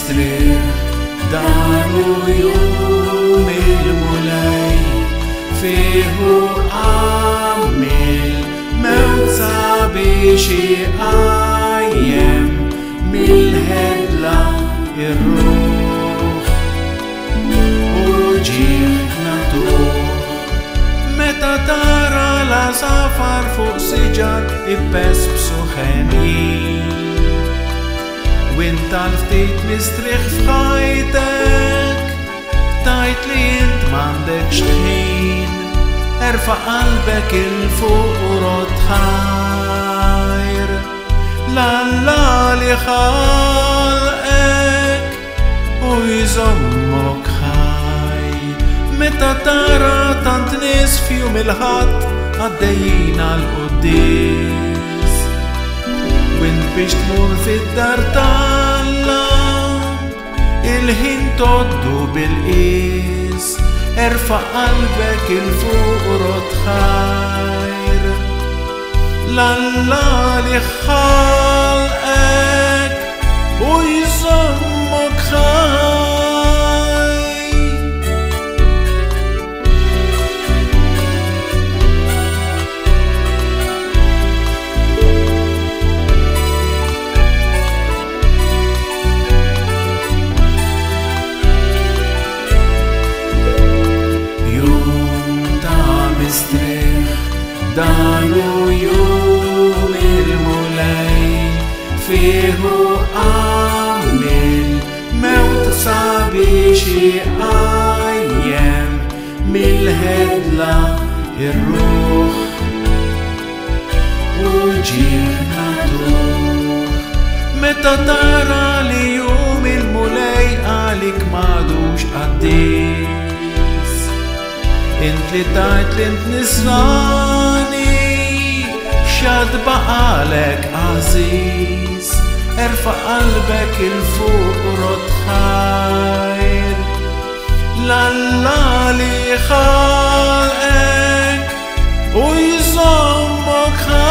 مستريح دانو يوم المولاي فيه عامل موت بشي أيام ملهدلا الروح وجينا تروح متى ترى لسفر فوق سجر إبس بسخانين وانت الفتيت مستريح في خايتك تايت لي انت معندكش حين ارفع قلبك الفوق ورد خير لله لخلقك ويزمك خي متى ترى تنتنس في يوم الهات قدينا القديس وانت بيش تمر في الدار تعلم الهين تدو بالقيس ارفع قلبك الفوق رد خير لله لخلقك ويزمك خير دانو يوم المولاي فيه عامل موت بشي أيام ملهدلا الروح وجينا تروح متى ترى ليوم المولاي عليك معدوش قديس انت اللي تايت اللي انت نسراني شاد بقالك عزيز ارفع قلبك الفوق رد خير لله لخلقك ويزمك خير